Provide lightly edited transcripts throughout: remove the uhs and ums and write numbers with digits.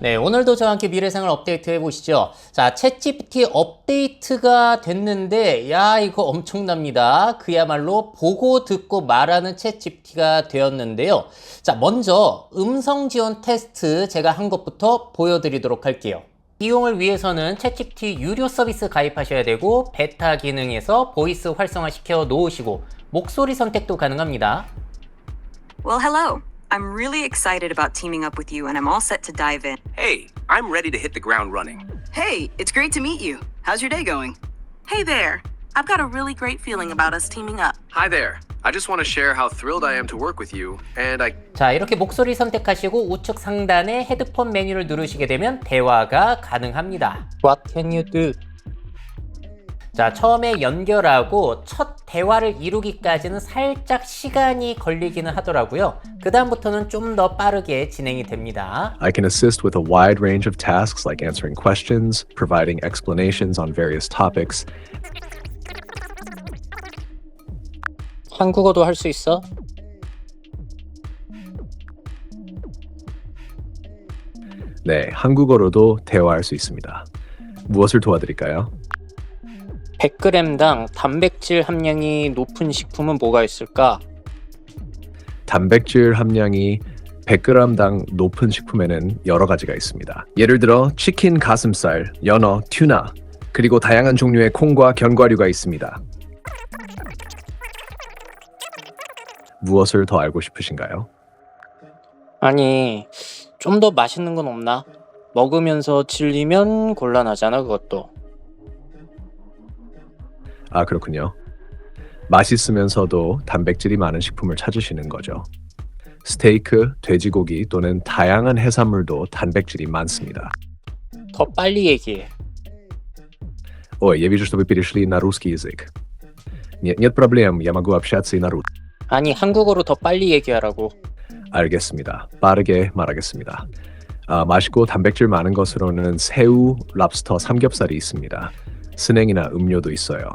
네, 오늘도 저와 함께 미래생활 업데이트 해보시죠. 자, 챗GPT 업데이트가 됐는데, 야, 이거 엄청납니다. 그야말로 보고 듣고 말하는 챗GPT가 되었는데요. 자, 먼저 음성 지원 테스트 제가 한 것부터 보여드리도록 할게요. 이용을 위해서는 챗GPT 유료 서비스 가입하셔야 되고, 베타 기능에서 보이스 활성화시켜 놓으시고, 목소리 선택도 가능합니다. Well, hello. I'm really excited about teaming up with you, and I'm all set to dive in. Hey, I'm ready to hit the ground running. Hey, it's great to meet you. How's your day going? Hey there. I've got a really great feeling about us teaming up. Hi there. I just want to share how thrilled I am to work with you, and 자, 이렇게 목소리 선택하시고 우측 상단에 헤드폰 메뉴를 누르시게 되면 대화가 가능합니다. What can you do? 자, 처음에 연결하고 첫 대화를 이루기까지는 살짝 시간이 걸리기는 하더라고요. 그 다음부터는 좀 더 빠르게 진행이 됩니다. I can assist with a wide range of tasks like answering questions, providing explanations on various topics. 한국어도 할 수 있어? 네, 한국어로도 대화할 수 있습니다. 무엇을 도와드릴까요? 100g당 단백질 함량이 높은 식품은 뭐가 있을까? 단백질 함량이 100g당 높은 식품에는 여러 가지가 있습니다. 예를 들어 치킨 가슴살, 연어, 튜나, 그리고 다양한 종류의 콩과 견과류가 있습니다. 무엇을 더 알고 싶으신가요? 아니, 좀 더 맛있는 건 없나? 먹으면서 질리면 곤란하잖아, 그것도. 아, 그렇군요. 맛있으면서도 단백질이 많은 식품을 찾으시는 거죠. 스테이크, 돼지고기 또는 다양한 해산물도 단백질이 많습니다. 더 빨리 얘기해. Ой, я вижу, что вы перешли на русский язык. Нет проблем, я могу общаться и на русском. 아니, 한국어로 더 빨리 얘기하라고. 알겠습니다. 빠르게 말하겠습니다. 맛있고 단백질 많은 것으로는 새우, 랍스터, 삼겹살이 있습니다. 스낵이나 음료도 있어요.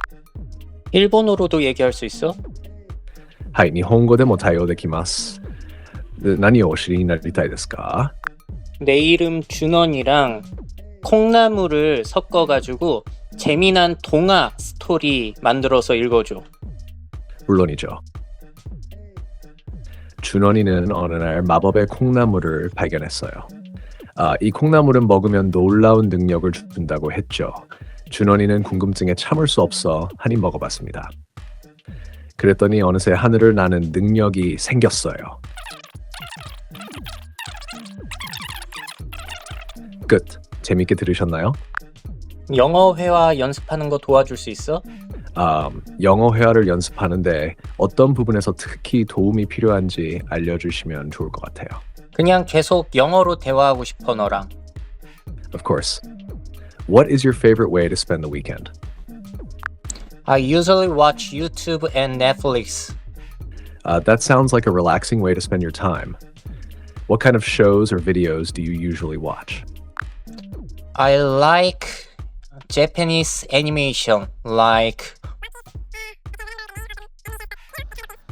일본어로도 얘기할 수 있어? はい、日本語でも対応できます。何をお知りになりたいですか? 내 이름 준원이랑 콩나물을 섞어가지고 재미난 동화 스토리 만들어서 읽어줘. 물론이죠. 준원이는 어느 날 마법의 콩나물을 발견했어요. 이 콩나물은 먹으면 놀라운 능력을 준다고 했죠. 준원이는 궁금증에 참을 수 없어 한 입 먹어봤습니다. 그랬더니 어느새 하늘을 나는 능력이 생겼어요. 끝. 재밌게 들으셨나요? 영어 회화 연습하는 거 도와줄 수 있어? 영어 회화를 연습하는데 어떤 부분에서 특히 도움이 필요한지 알려주시면 좋을 것 같아요. 그냥 계속 영어로 대화하고 싶어, 너랑. Of course. What is your favorite way to spend the weekend? I usually watch YouTube and Netflix. That sounds like a relaxing way to spend your time. What kind of shows or videos do you usually watch? I like Japanese animation, like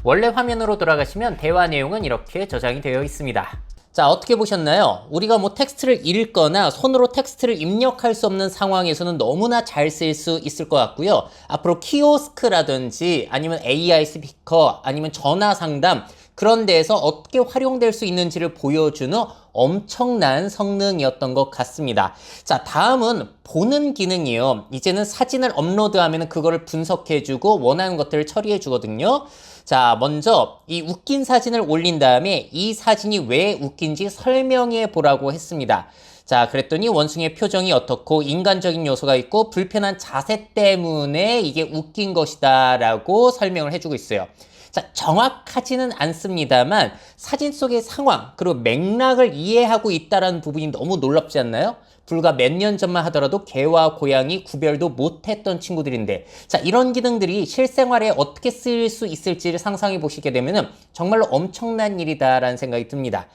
원래 화면으로 돌아가시면 대화 내용은 이렇게 저장이 되어 있습니다. 자, 어떻게 보셨나요? 우리가 뭐 텍스트를 읽거나 손으로 텍스트를 입력할 수 없는 상황에서는 너무나 잘 쓸 수 있을 것 같고요. 앞으로 키오스크라든지 아니면 AI 스피커 아니면 전화 상담 그런 데에서 어떻게 활용될 수 있는지를 보여주는 엄청난 성능이었던 것 같습니다. 자, 다음은 보는 기능이에요. 이제는 사진을 업로드하면 그거를 분석해주고 원하는 것들을 처리해주거든요. 자, 먼저 이 웃긴 사진을 올린 다음에 이 사진이 왜 웃긴지 설명해 보라고 했습니다. 자, 그랬더니 원숭이의 표정이 어떻고 인간적인 요소가 있고 불편한 자세 때문에 이게 웃긴 것이다 라고 설명을 해주고 있어요. 자, 정확하지는 않습니다만 사진 속의 상황 그리고 맥락을 이해하고 있다는 부분이 너무 놀랍지 않나요? 불과 몇 년 전만 하더라도 개와 고양이 구별도 못했던 친구들인데, 자, 이런 기능들이 실생활에 어떻게 쓰일 수 있을지를 상상해 보시게 되면 정말로 엄청난 일이다라는 생각이 듭니다.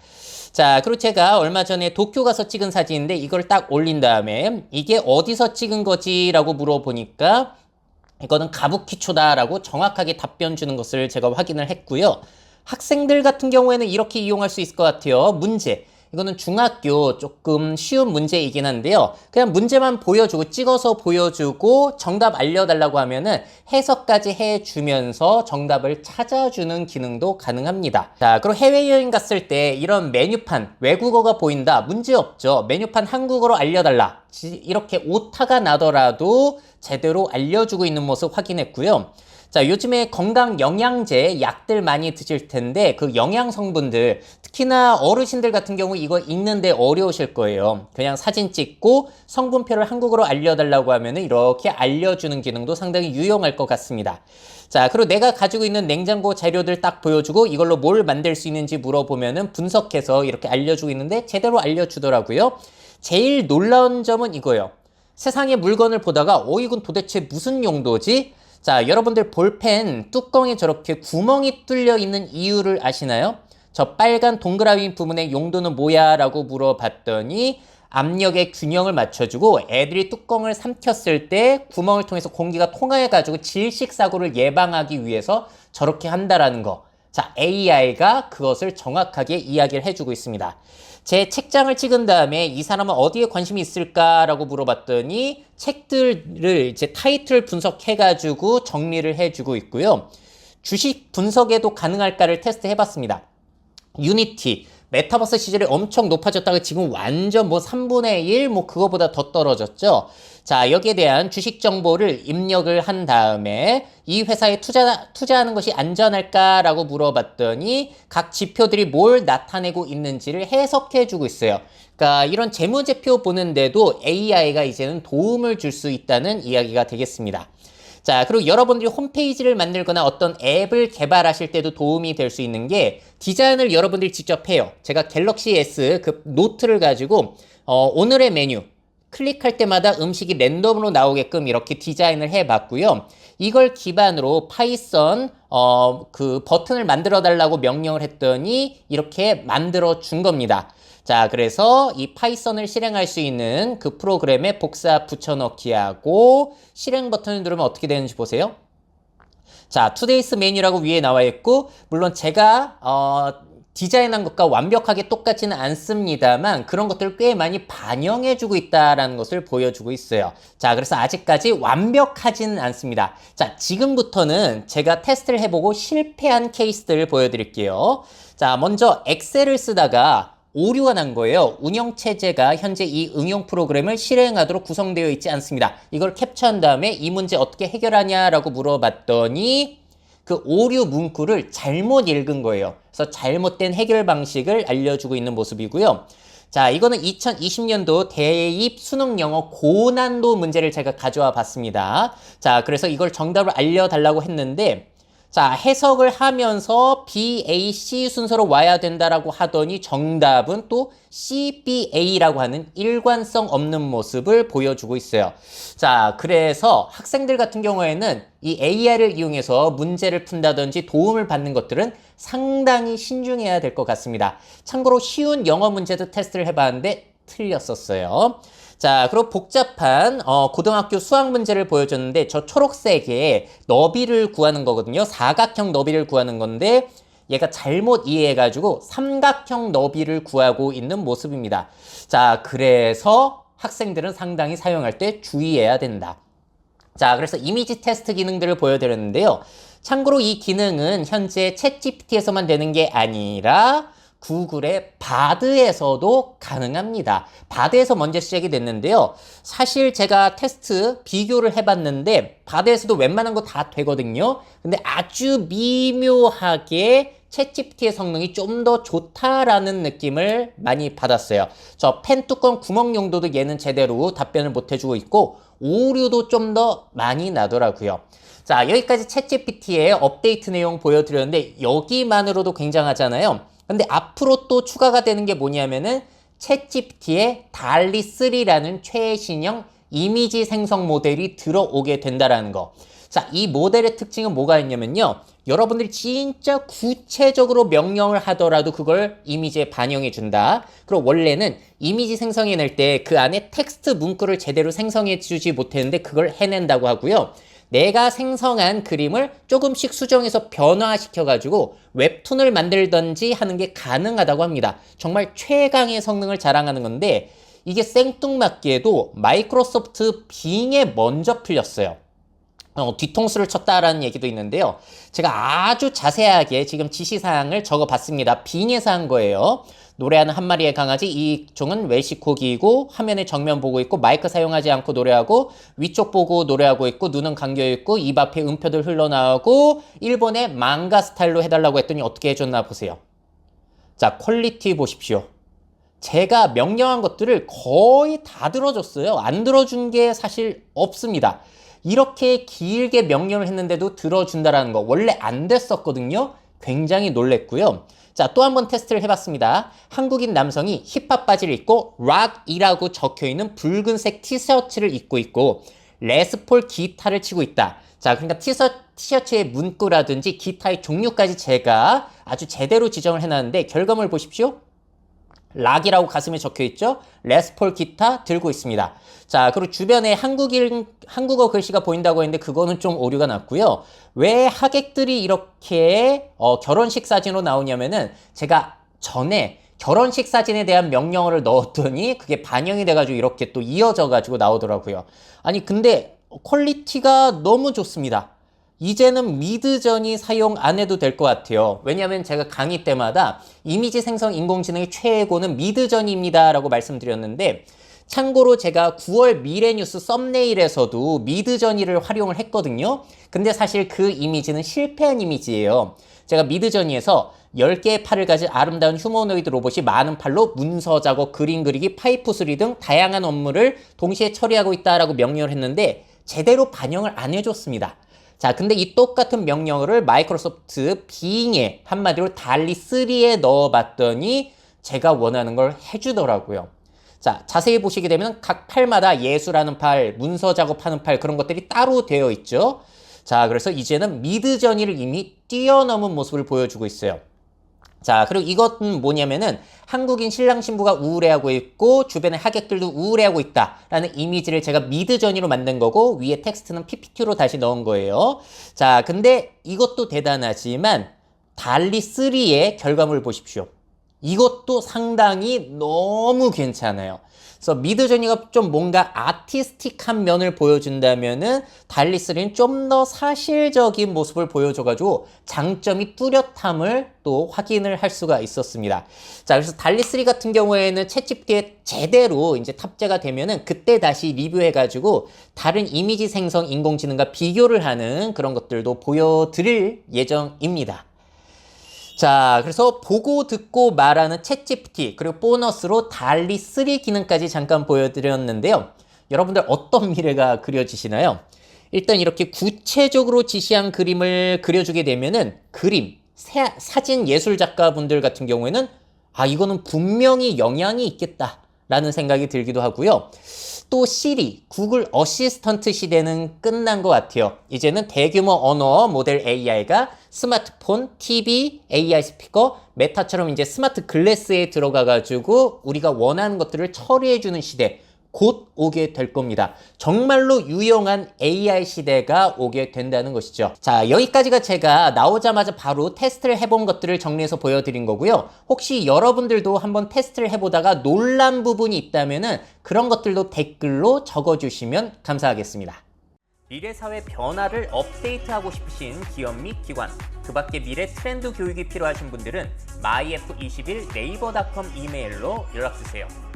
자, 그리고 제가 얼마 전에 도쿄 가서 찍은 사진인데 이걸 딱 올린 다음에 이게 어디서 찍은 거지? 라고 물어보니까 이거는 가부키초다라고 정확하게 답변 주는 것을 제가 확인을 했고요. 학생들 같은 경우에는 이렇게 이용할 수 있을 것 같아요. 문제. 이거는 중학교 조금 쉬운 문제이긴 한데요. 그냥 문제만 보여주고 찍어서 보여주고 정답 알려달라고 하면은 해석까지 해주면서 정답을 찾아주는 기능도 가능합니다. 자, 그리고 해외여행 갔을 때 이런 메뉴판 외국어가 보인다. 문제 없죠. 메뉴판 한국어로 알려달라. 이렇게 오타가 나더라도 제대로 알려주고 있는 모습 확인했고요. 자, 요즘에 건강 영양제 약들 많이 드실 텐데 그 영양 성분들 특히나 어르신들 같은 경우 이거 읽는데 어려우실 거예요. 그냥 사진 찍고 성분표를 한국어로 알려달라고 하면 이렇게 알려주는 기능도 상당히 유용할 것 같습니다. 자, 그리고 내가 가지고 있는 냉장고 재료들 딱 보여주고 이걸로 뭘 만들 수 있는지 물어보면은 분석해서 이렇게 알려주고 있는데 제대로 알려주더라고요. 제일 놀라운 점은 이거예요. 세상의 물건을 보다가 이건 도대체 무슨 용도지? 자, 여러분들 볼펜 뚜껑에 저렇게 구멍이 뚫려 있는 이유를 아시나요? 저 빨간 동그라미 부분의 용도는 뭐야? 라고 물어봤더니 압력의 균형을 맞춰주고 애들이 뚜껑을 삼켰을 때 구멍을 통해서 공기가 통해가지고 질식사고를 예방하기 위해서 저렇게 한다라는 거. 자, AI가 그것을 정확하게 이야기를 해주고 있습니다. 제 책장을 찍은 다음에 이 사람은 어디에 관심이 있을까라고 물어봤더니 책들을 이제 타이틀 분석해가지고 정리를 해주고 있고요. 주식 분석에도 가능할까를 테스트 해봤습니다. 유니티, 메타버스 시절에 엄청 높아졌다가 지금 완전 3분의 1 그거보다 더 떨어졌죠. 자, 여기에 대한 주식 정보를 입력을 한 다음에 이 회사에 투자하는 것이 안전할까라고 물어봤더니 각 지표들이 뭘 나타내고 있는지를 해석해 주고 있어요. 그러니까 이런 재무제표 보는데도 AI가 이제는 도움을 줄 수 있다는 이야기가 되겠습니다. 자, 그리고 여러분들이 홈페이지를 만들거나 어떤 앱을 개발하실 때도 도움이 될 수 있는 게 디자인을 여러분들이 직접 해요. 제가 갤럭시 S 그 노트를 가지고 오늘의 메뉴 클릭할 때마다 음식이 랜덤으로 나오게끔 이렇게 디자인을 해봤고요. 이걸 기반으로 파이썬 그 버튼을 만들어 달라고 명령을 했더니 이렇게 만들어 준 겁니다. 자, 그래서 이 파이썬을 실행할 수 있는 그 프로그램에 복사 붙여넣기 하고 실행 버튼을 누르면 어떻게 되는지 보세요. 자, 투데이스 메뉴라고 위에 나와 있고 물론 제가 디자인한 것과 완벽하게 똑같지는 않습니다만 그런 것들을 꽤 많이 반영해주고 있다는 것을 보여주고 있어요. 자, 그래서 아직까지 완벽하지는 않습니다. 자, 지금부터는 제가 테스트를 해보고 실패한 케이스들을 보여드릴게요. 자, 먼저 엑셀을 쓰다가 오류가 난 거예요. 운영체제가 현재 이 응용 프로그램을 실행하도록 구성되어 있지 않습니다. 이걸 캡처한 다음에 이 문제 어떻게 해결하냐라고 물어봤더니 그 오류 문구를 잘못 읽은 거예요. 그래서 잘못된 해결 방식을 알려주고 있는 모습이고요. 자, 이거는 2020년도 대입 수능 영어 고난도 문제를 제가 가져와 봤습니다. 자, 그래서 이걸 정답을 알려달라고 했는데 자, 해석을 하면서 BAC 순서로 와야 된다라고 하더니 정답은 또 CBA라고 하는 일관성 없는 모습을 보여주고 있어요. 자, 그래서 학생들 같은 경우에는 이 AI를 이용해서 문제를 푼다든지 도움을 받는 것들은 상당히 신중해야 될 것 같습니다. 참고로 쉬운 영어 문제도 테스트를 해봤는데 틀렸었어요. 자, 그리고 복잡한 고등학교 수학 문제를 보여줬는데 저 초록색의 너비를 구하는 거거든요. 사각형 너비를 구하는 건데 얘가 잘못 이해해가지고 삼각형 너비를 구하고 있는 모습입니다. 자, 그래서 학생들은 상당히 사용할 때 주의해야 된다. 자, 그래서 이미지 테스트 기능들을 보여드렸는데요. 참고로 이 기능은 현재 챗GPT에서만 되는 게 아니라 구글의 바드에서도 가능합니다. 바드에서 먼저 시작이 됐는데요. 사실 제가 테스트 비교를 해봤는데 바드에서도 웬만한 거 다 되거든요. 근데 아주 미묘하게 챗GPT의 성능이 좀 더 좋다라는 느낌을 많이 받았어요. 저 펜 뚜껑 구멍 용도도 얘는 제대로 답변을 못 해주고 있고 오류도 좀 더 많이 나더라고요. 자, 여기까지 챗GPT의 업데이트 내용 보여드렸는데 여기만으로도 굉장하잖아요. 근데 앞으로 또 추가가 되는 게 뭐냐면은 챗GPT의 달리3라는 최신형 이미지 생성 모델이 들어오게 된다라는 거. 자, 이 모델의 특징은 뭐가 있냐면요. 여러분들이 진짜 구체적으로 명령을 하더라도 그걸 이미지에 반영해 준다. 그리고 원래는 이미지 생성해낼 때 그 안에 텍스트 문구를 제대로 생성해 주지 못했는데 그걸 해낸다고 하고요. 내가 생성한 그림을 조금씩 수정해서 변화시켜가지고 웹툰을 만들던지 하는 게 가능하다고 합니다. 정말 최강의 성능을 자랑하는 건데 이게 생뚱맞게도 마이크로소프트 빙에 먼저 풀렸어요. 뒤통수를 쳤다라는 얘기도 있는데요. 제가 아주 자세하게 지금 지시사항을 적어봤습니다. 빙에서 한 거예요. 노래하는 한 마리의 강아지, 이 종은 웰시코기이고 화면에 정면 보고 있고 마이크 사용하지 않고 노래하고 위쪽 보고 노래하고 있고 눈은 감겨있고 입 앞에 음표들 흘러나오고 일본의 망가 스타일로 해달라고 했더니 어떻게 해줬나 보세요. 자, 퀄리티 보십시오. 제가 명령한 것들을 거의 다 들어줬어요. 안 들어준 게 사실 없습니다. 이렇게 길게 명령을 했는데도 들어준다라는 거 원래 안 됐었거든요. 굉장히 놀랬고요. 자, 또 한 번 테스트를 해봤습니다. 한국인 남성이 힙합 바지를 입고 락이라고 적혀있는 붉은색 티셔츠를 입고 있고 레스폴 기타를 치고 있다. 자, 그러니까 티셔츠의 문구라든지 기타의 종류까지 제가 아주 제대로 지정을 해놨는데 결과물 보십시오. 락이라고 가슴에 적혀있죠. 레스폴 기타 들고 있습니다. 자, 그리고 주변에 한국어 글씨가 보인다고 했는데 그거는 좀 오류가 났고요. 왜 하객들이 이렇게 결혼식 사진으로 나오냐면은 제가 전에 결혼식 사진에 대한 명령어를 넣었더니 그게 반영이 돼가지고 이렇게 또 이어져가지고 나오더라고요. 아니 근데 퀄리티가 너무 좋습니다. 이제는 미드저니 사용 안 해도 될 것 같아요. 왜냐하면 제가 강의 때마다 이미지 생성 인공지능의 최고는 미드저니입니다 라고 말씀드렸는데 참고로 제가 9월 미래뉴스 썸네일에서도 미드저니를 활용을 했거든요. 근데 사실 그 이미지는 실패한 이미지예요. 제가 미드저니에서 10개의 팔을 가진 아름다운 휴머노이드 로봇이 많은 팔로 문서 작업, 그림 그리기, 파이프 수리 등 다양한 업무를 동시에 처리하고 있다라고 명령을 했는데 제대로 반영을 안 해줬습니다. 자, 근데 이 똑같은 명령어를 마이크로소프트 빙에 한마디로 달리 3에 넣어봤더니 제가 원하는 걸 해주더라고요. 자, 자세히 보시게 되면 각 팔마다 예술하는 팔, 문서 작업하는 팔 그런 것들이 따로 되어 있죠. 자, 그래서 이제는 미드저니를 이미 뛰어넘은 모습을 보여주고 있어요. 자, 그리고 이것은 뭐냐면은 한국인 신랑 신부가 우울해하고 있고 주변의 하객들도 우울해하고 있다라는 이미지를 제가 미드저니로 만든 거고 위에 텍스트는 PPT로 다시 넣은 거예요. 자, 근데 이것도 대단하지만 달리 3의 결과물 보십시오. 이것도 상당히 너무 괜찮아요. 그래서 미드저니가 좀 뭔가 아티스틱한 면을 보여준다면은 달리 3는 좀 더 사실적인 모습을 보여줘가지고 장점이 뚜렷함을 또 확인을 할 수가 있었습니다. 자, 그래서 달리 3 같은 경우에는 챗GPT에 제대로 이제 탑재가 되면은 그때 다시 리뷰해가지고 다른 이미지 생성 인공지능과 비교를 하는 그런 것들도 보여드릴 예정입니다. 자, 그래서 보고 듣고 말하는 챗GPT 그리고 보너스로 달리 3 기능까지 잠깐 보여드렸는데요. 여러분들 어떤 미래가 그려지시나요? 일단 이렇게 구체적으로 지시한 그림을 그려주게 되면은 그림, 사진 예술 작가분들 같은 경우에는 아, 이거는 분명히 영향이 있겠다라는 생각이 들기도 하고요. 또 시리, 구글 어시스턴트 시대는 끝난 것 같아요. 이제는 대규모 언어 모델 AI가 스마트폰, TV, AI 스피커, 메타처럼 이제 스마트 글래스에 들어가가지고 우리가 원하는 것들을 처리해주는 시대 곧 오게 될 겁니다. 정말로 유용한 AI 시대가 오게 된다는 것이죠. 자, 여기까지가 제가 나오자마자 바로 테스트를 해본 것들을 정리해서 보여드린 거고요. 혹시 여러분들도 한번 테스트를 해보다가 놀란 부분이 있다면은 그런 것들도 댓글로 적어주시면 감사하겠습니다. 미래사회 변화를 업데이트하고 싶으신 기업 및 기관, 그 밖에 미래 트렌드 교육이 필요하신 분들은 myf21naver.com 이메일로 연락주세요.